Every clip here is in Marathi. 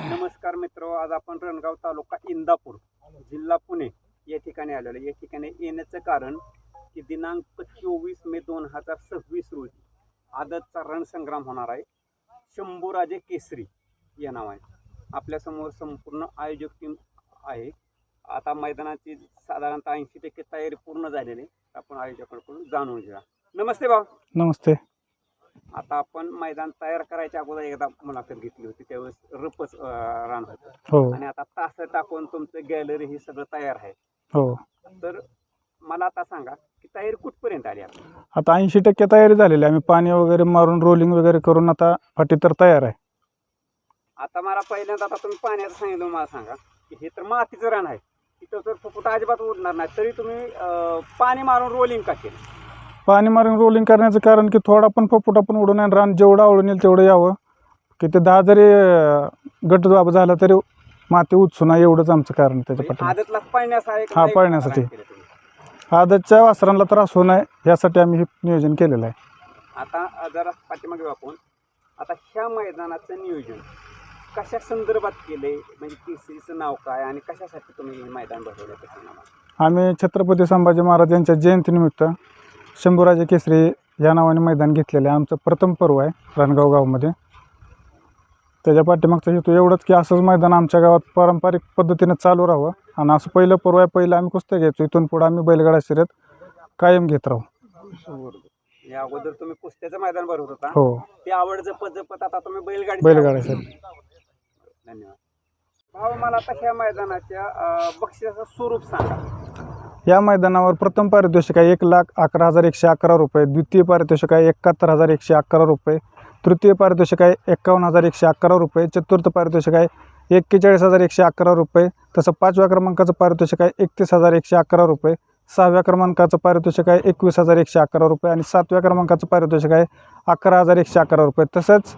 नमस्कार मित्र, आज आपण रणगाव तालुका इंदापूर जिल्हा पुणे या ठिकाणी आलेलो आहे। या ठिकाणी येण्याचं कारण की दिनांक 24 मे 2026 रोजी आदतचा रणसंग्राम होणार आहे। शंभूराजे केसरी या नावाने आपल्यासमोर संपूर्ण आयोजक टीम आहे। आता मैदानाची साधारणतः 80% तयारी पूर्ण झालेली आहे। आपण आयोजकांकडून जाणून घेऊया। नमस्ते भाऊ। नमस्ते। आता आपण मैदान तयार करायच्या अगोदर एकदा मुलाखत घेतली होती, त्यावेळेस रपच रान होतं हो आणि आता तास टाकून तुमचं गॅलरी ही सगळं तयार आहे। हो तर मला आता सांगा की तयारी कुठपर्यंत आली आता? आता 80% तयारी झालेली आहे। आम्ही पाणी वगैरे मारून रोलिंग वगैरे करून आता फाटी तर तयार आहे। आता मला पहिल्यांदा आता तुम्ही पाण्याचं सांगितलं, मला सांगा की हे तर मातीचं रान आहे, तिथं तर फुफुट अजिबात उडणार नाही, तरी तुम्ही पाणी मारून रोलिंग का केलं? पाणी मारून रोलिंग करण्याचं कारण की थोडा पण फपुटा पण उडून आणि रान जेवढं आवडून येईल तेवढं यावं, की ते 10 जरी गट दाब झाला तरी माती उचू नये, एवढंच आमचं कारण त्याच्या पाठी। आदतला पळण्यासाठी हा, पळण्यासाठी आदतच्या वासरांना त्रास होऊ नये यासाठी आम्ही हे नियोजन केलेलं आहे। आता जरा पाठीमागे आपण आता ह्या मैदानाचं नियोजन कशा संदर्भात केले, म्हणजे केसरीचं नाव काय आणि कशासाठी तुम्ही हे मैदान भरवलं ते सांगा मला। आम्ही छत्रपती संभाजी महाराज यांच्या जयंतीनिमित्त शंभूराजे केसरी या नावाने मैदान घेतलेलं आहे। आमचं प्रथम पर्व आहे रणगाव गावामध्ये। त्याच्या पाठीमागचा हेतू एवढंच की असंच मैदान आमच्या गावात पारंपरिक पद्धतीने चालू राहावं आणि असं पहिलं पर्व आहे, पहिलं आम्ही कुस्त्या घ्यायचो, इथून पुढे आम्ही बैलगाडा शर्यत कायम घेत राहू। या अगोदर तुम्ही कुस्त्याचं मैदान भरवत होता, हो, ते आवड जपत जपत आता तुम्ही बैलगाडा शर्यत। धन्यवाद भाऊ। मला आता ह्या मैदानाच्या बक्षिसाचं स्वरूप सांगा। या मैदानावर प्रथम पारितोषिक आहे 1,11,111 रुपये, द्वितीय पारितोषिक आहे 71,111 रुपये, तृतीय पारितोषिक आहे 51,111 रुपये, चतुर्थ पारितोषिक आहे 41,111 रुपये, तसं 5व्या क्रमांकाचं पारितोषिक आहे 31,111 रुपये, 6व्या क्रमांकाचं पारितोषिक आहे 21,111 रुपये आणि 7व्या क्रमांकाचं पारितोषिक आहे 11,111 रुपये। तसंच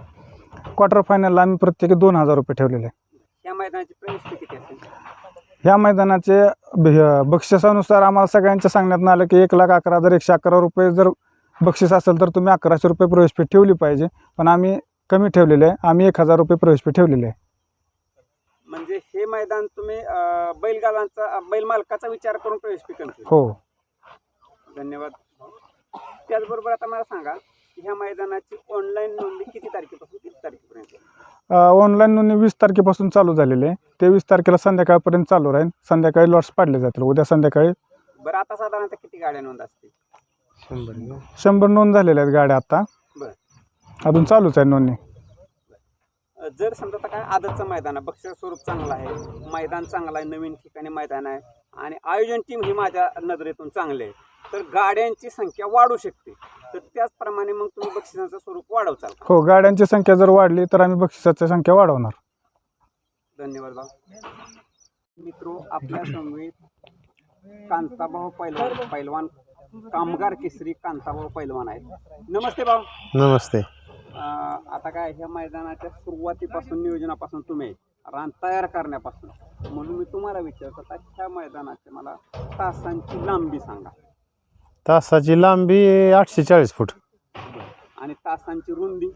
क्वार्टर फायनलला आम्ही प्रत्येकी 2,000 रुपये ठेवलेले आहे। या मैदानाची प्रवेश फी किती असेल? ह्या मैदानाचे बक्षिसानुसार आम्हाला सगळ्यांच्या सांगण्यात आलं की 1,11,111 रुपये जर बक्षीस असेल तर तुम्ही 1,100 रुपये प्रवेश फी ठेवली पाहिजे, पण आम्ही कमी ठेवलेले आहे, आम्ही 1,000 रुपये प्रवेश फी ठेवलेली आहे। म्हणजे हे मैदान तुम्ही बैल मालकाचा विचार करून प्रवेश फी कमी केली? हो। धन्यवाद। त्याचबरोबर आता मला सांगा की ह्या मैदानाची ऑनलाईन नोंदणी किती तारखेपासून किती तारखेपर्यंत? ऑनलाईन नोंदणी 20 तारखेपासून चालू झालेली आहे, 23 तारखेला संध्याकाळपर्यंत चालू राहील। संध्याकाळी लॉट्स पाडले जातील उद्या संध्याकाळी। बरं, आता साधारणतः किती गाड्या नोंद असतील? 100 नोंद झालेल्या आहेत गाड्या आता, बरं, अजून चालूच आहे नोंदणी। जर समजा आता काय आदतचं मैदान आहे, बक्षीस स्वरूप चांगलं आहे, मैदान चांगलं आहे, नवीन ठिकाणी मैदान आहे आणि आयोजन टीम ही माझ्या नजरेतून चांगली आहे, तर गाड्यांची संख्या वाढू शकते, तर त्याचप्रमाणे मग तुम्ही बक्षिसाचं स्वरूप वाढवचाल? हो, गाड्यांची संख्या जर वाढली तर आम्ही बक्षिसाची संख्या वाढवणार। धन्यवाद भाऊ। मित्रो, आपल्या समवेत कांताभाऊ पैलवान कामगार केसरी कांताभाऊ पैलवान आहेत। नमस्ते भाऊ। नमस्ते। आता काय ह्या मैदानाच्या सुरुवातीपासून नियोजनापासून तुम्ही रान तयार करण्यापासून, म्हणून मी तुम्हाला विचारतो आता ह्या मैदानाची मला तासांची लांबी सांगा। तासाची लांबी 840 फूट आणि तासांची रुंदी?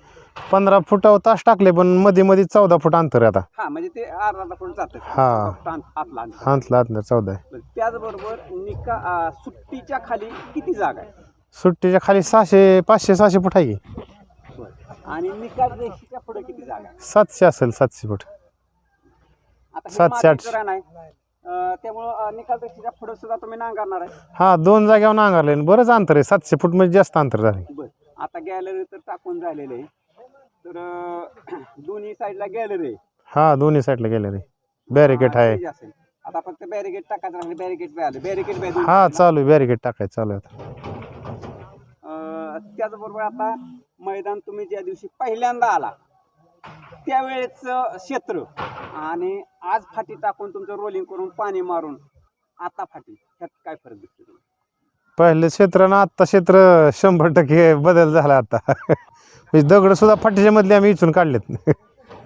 15 फुटावर तास टाकले, पण मध्ये मध्ये 14 फूट अंतर आहे आता। हा, म्हणजे ते अर्धा फूट जातं हा, आतला अंतर. हातला 14 आहे। त्याचबरोबर सुट्टीच्या खाली किती जागा आहे? सुट्टीच्या खाली 500-600 फूट आहे की। आणि निकाल रेषेच्या पुढे किती जागा आहे? 700 असेल, 700 फूट। आता हे 700-800 मातीचं रान आहे, त्यामुळं निकाल रेषेच्या पुढे सुद्धा तुम्ही नांगरणार आहे? हा, 2 जागेवर नांगरले, बरंच अंतर आहे, 700 फूट म्हणजे जास्त अंतर झाले। बरं, आता गॅलरी तर टाकून झालेले आहे, तर दोन्ही साईडला गॅलरी आहे? हा, दोन्ही साईडला गेले रे, बॅरिकेड आहे। असेल आता फक्त बॅरिकेड टाकायचं राहिले, बॅरिकेड हा, चालू आहे, बॅरिकेड टाकायचं चालू आहे आता। त्याचबरोबर आता मैदान तुम्ही ज्या दिवशी पहिल्यांदा आला त्यावेळेचं क्षेत्र आणि आज फाटी टाकून तुमचं रोलिंग करून पाणी मारून आता फाटी, ह्यात काय फरक दिसतो? पहिले क्षेत्र ना आता क्षेत्र 100% बदल झाला आता। म्हणजे दगड सुद्धा फाटीच्या मधले आम्ही इचून काढलेत।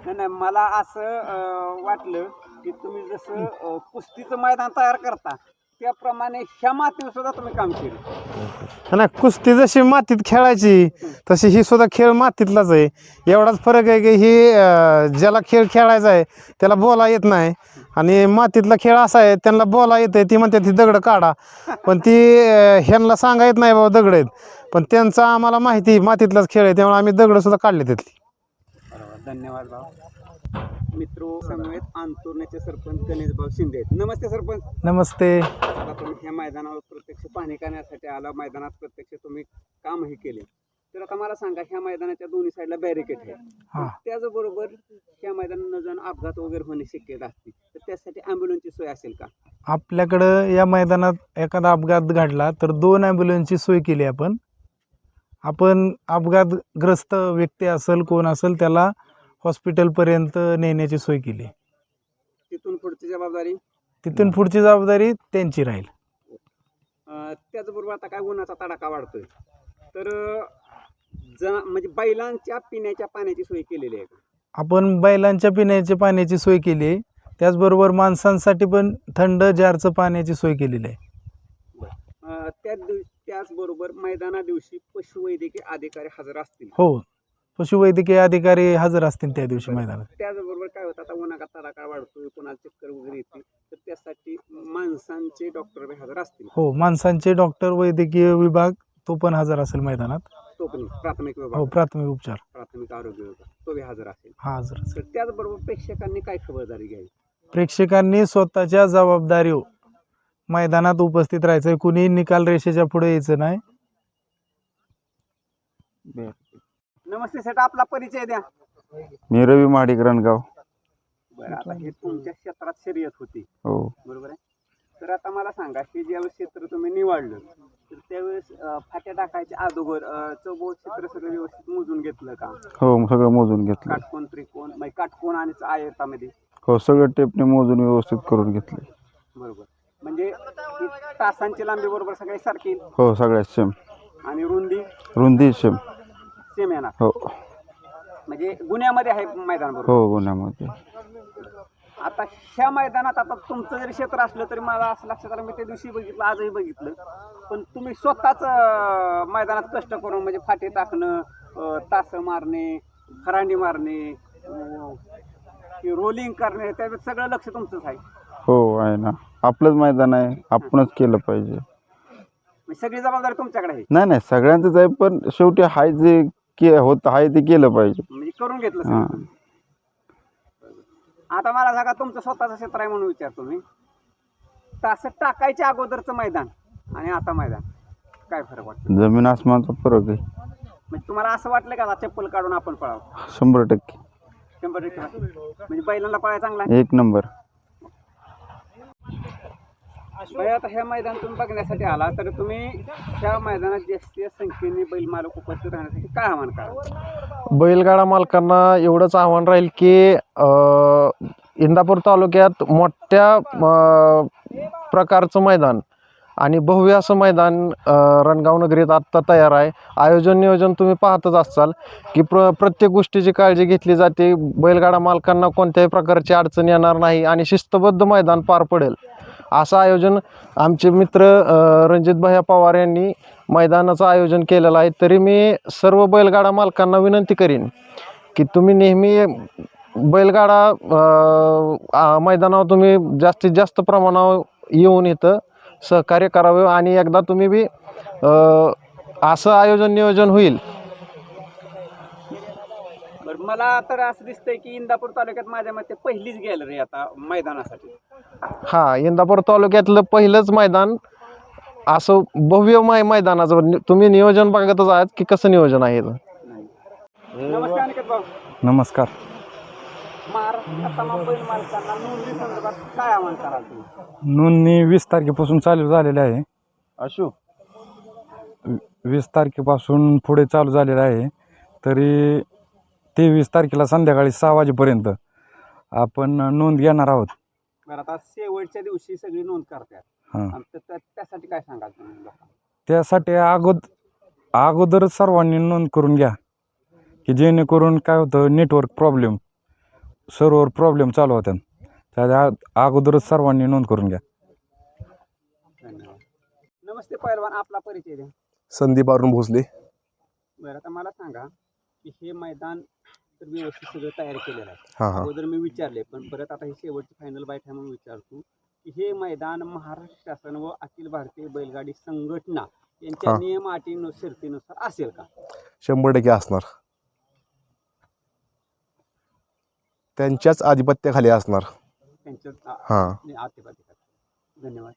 नाही, मला असं वाटलं की तुम्ही जसं कुस्तीचं मैदान तयार करता त्याप्रमाणे ह्या मातीवर सुद्धा तुम्ही काम केलं. नाही, कुस्ती जशी मातीत खेळायची तशी ही सुद्धा खेळ मातीतलाच आहे. एवढाच फरक आहे की ही ज्याला खेळ खेळायचा आहे त्याला बोला येत नाही, आणि मातीतला खेळ असा आहे त्यांना बोला येते, ती म्हणते ती दगड काढा, पण ती ह्यांना सांगा येत नाही बाबा दगड आहेत, पण त्यांचा आम्हाला माहिती मातीतलाच खेळ आहे, त्यामुळे आम्ही दगड सुद्धा काढले त्यातली. बरोबर, धन्यवाद भाऊ. मित्रो समवेत अंतुर्ण्याचे सरपंच गणेशभाऊ शिंदे आहेत. नमस्ते सरपंच. नमस्ते. आता तुम्ही ह्या मैदानावर प्रत्यक्ष पाहणी करण्यासाठी आला, मैदानात प्रत्यक्ष तुम्ही कामही केले, तर आता मला सांगा, ह्या मैदानाच्या दोन्ही साईडला बॅरिकेड आहे, हां. त्याचबरोबर ह्या मैदानात जण अपघात वगैरे होणे शक्यता असते, तर त्यासाठी ॲम्ब्युलन्सची सोय असेल का? आपल्याकडं या मैदानात एखादा अपघात घडला तर 2 ॲम्ब्युलन्सची सोय केली आपण अपघातग्रस्त व्यक्ती असेल कोण असेल त्याला हॉस्पिटलपर्यंत नेण्याची सोय केली. तिथून पुढची जबाबदारी तिथून पुढची जबाबदारी त्यांची राहील. त्याचबरोबर आता काय उन्हाचा तडाखा वाढतोय, तर म्हणजे बैलांच्या पिण्याच्या पाण्याची सोय केलेली आहे का? आपण बैलांच्या पिण्याच्या पाण्याची सोय केली आहे, त्याचबरोबर माणसांसाठी पण थंड जारचं पाण्याची सोय केलेली आहे. त्याचबरोबर मैदाना दिवशी पशुवैद्यकीय अधिकारी हजर असतील. हो, पशुवैद्यकीय अधिकारी हजर असतील त्या दिवशी मैदानात. त्याचबरोबर काय होतं, आता उन्हाचा तडाखा वाढतोय, कोणाला चक्कर वगैरे येते, तर त्यासाठी माणसांचे डॉक्टर हजर असतील. हो, माणसांचे डॉक्टर, वैद्यकीय विभाग तो पण हजर असेल मैदानात. तो पण प्राथमिक विभाग, हो, प्राथमिक उपचार, प्राथमिक आरोग्य विभाग तो बी हजर असेल. हा हजर असेल. तर त्याचबरोबर प्रेक्षकांनी काय खबरदारी घ्यावी? प्रेक्षकांनी स्वतःच्या जबाबदारीवर मैदानात उपस्थित राहायचं, कुणी निकाल रेषेच्या पुढे यायचं नाही. नमस्ते सेठ, आपला परिचय द्या. मी रवी महाडिक रणगाव. बरं, आता हे तुमच्या क्षेत्रात शर्यत होती, हो, बरोबर आहे, तर आता मला सांगा की ज्यावेळेस क्षेत्र तुम्ही निवडलं तर त्यावेळेस फाट्या टाकायच्या अगोदर चौबोध क्षेत्र सगळं व्यवस्थित मोजून घेतलं का? हो, सगळं मोजून घेतलं. काटकोन, त्रिकोण, म्हणजे काटकोन आणि आयतामध्ये? हो, सगळं टेपने मोजून व्यवस्थित करून घेतले. बरोबर, म्हणजे ही तासांची लांबी बरोबर सगळी सारखी हो, सगळ्यात सेम. आणि रुंदी सेम. सेम येणार, हो म्हणजे गुन्ह्यामध्ये आहे मैदान बरोबर. हो, गुन्ह्यामध्ये. आता ह्या मैदानात आता तुमचं जरी क्षेत्र असलं तरी मला असं लक्षात आलं, मी त्या दिवशी बघितलं, आजही बघितलं, पण तुम्ही स्वतःच मैदानात कष्ट करून म्हणजे फाटे टाकणं, तास मारणे, खरांडी मारणे, रोलिंग करणे, त्यावेळेस सगळं लक्ष तुमचंच आहे. हो, आहे ना, आपलंच मैदान आहे, आपणच केलं पाहिजे. म्हणजे सगळी जबाबदारी तुमच्याकडे आहे. नाही, सगळ्यांचंच आहे, पण शेवटी हाय जे होत आहे ते केलं पाहिजे. म्हणजे करून घेतलं हां. सगळं. आता मला सांगा, तुमचं स्वतःचं क्षेत्र आहे म्हणून विचारतो मी, तास टाकायच्या अगोदरचं मैदान आणि आता मैदान काय फरक वाटतो? जमीन आसमानचा फरक आहे. म्हणजे तुम्हाला असं वाटलं का आता चप्पल काढून आपण पळावं? 100%. 100% म्हणजे बैलांना पळायला चांगला आहे. 1 नंबर. भाई, आता ह्या मैदान तुम्ही बघण्यासाठी आला, तर तुम्ही ह्या मैदानात जास्तीत संख्येने बैल मालक उपस्थित राहण्यासाठी काय आव्हान करा? बैलगाडा मालकांना एवढंच आव्हान राहील की इंदापूर तालुक्यात मोठ्या प्रकारचं मैदान आणि भव्य असं मैदान रणगाव नगरीत आत्ता तयार आहे. आयोजन नियोजन तुम्ही पाहतच असाल की प्रत्येक गोष्टीची काळजी घेतली जाते. बैलगाडा मालकांना कोणत्याही प्रकारची अडचण येणार नाही आणि शिस्तबद्ध मैदान पार पडेल असं आयोजन आमचे मित्र रणजित भैया पवार यांनी मैदानाचं आयोजन केलेलं आहे. तरी मी सर्व बैलगाडा मालकांना विनंती करीन की तुम्ही नेहमी बैलगाडा मैदानावर तुम्ही जास्तीत जास्त प्रमाणावर येऊन इथं सहकार्य करावे आणि एकदा तुम्ही बी असं आयोजन नियोजन होईल. बरं, मला तर असं दिसतंय की इंदापूर तालुक्यात माझ्या मते पहिलीच गॅलरी आता मैदानासाठी. हां, इंदापूर तालुक्यातलं पहिलंच मैदान असं भव्य मैदानाचं तुम्ही नियोजन बघतच आहात की कसं नियोजन आहे. नमस्कार अनिकेत भाऊ. नमस्कार. महाराष्ट्रात तमाम बैल मालकांना नोंदणी संदर्भात काय आव्हान कराल तुम्ही? नोंदणी 20 तारखेपासून चालू झालेली आहे. अशोक, 20 तारखेपासून पुढे चालू झालेलं आहे. तरी 23 तारखेला संध्याकाळी 6 वाजेपर्यंत आपण नोंद घेणार आहोत. बरं, आता शेवटच्या दिवशी सगळी नोंद करतात, हां, त्यासाठी काय सांगाल तुम्ही लोकांना? त्यासाठी अगोदरच सर्वांनी नोंद करून घ्या की जेणेकरून काय होतं, नेटवर्क प्रॉब्लेम, सर्व्हर प्रॉब्लेम चालू होत्या, त्या अगोदरच सर्वांनी नोंद करून घ्या. नमस्ते पहिलवान, आपला परिचय द्या. संदीप अरुण भोसले. बरं, आता मला सांगा की हे मैदान तर व्यवस्थित सगळं तयार केलेलं आहे. हां हां अगोदर मी विचारले, पण परत आता ही शेवटची फायनल बाईट आहे म्हणून विचारतो की हे मैदान महाराष्ट्र शासन व अखिल भारतीय बैलगाडी संघटना यांच्या हां. नियम अटी शर्तीनुसार असेल का? 100% असणार. त्यांच्याच आधिपत्याखाली असणार. त्यांच्या हां. आतिपातिकात. धन्यवाद.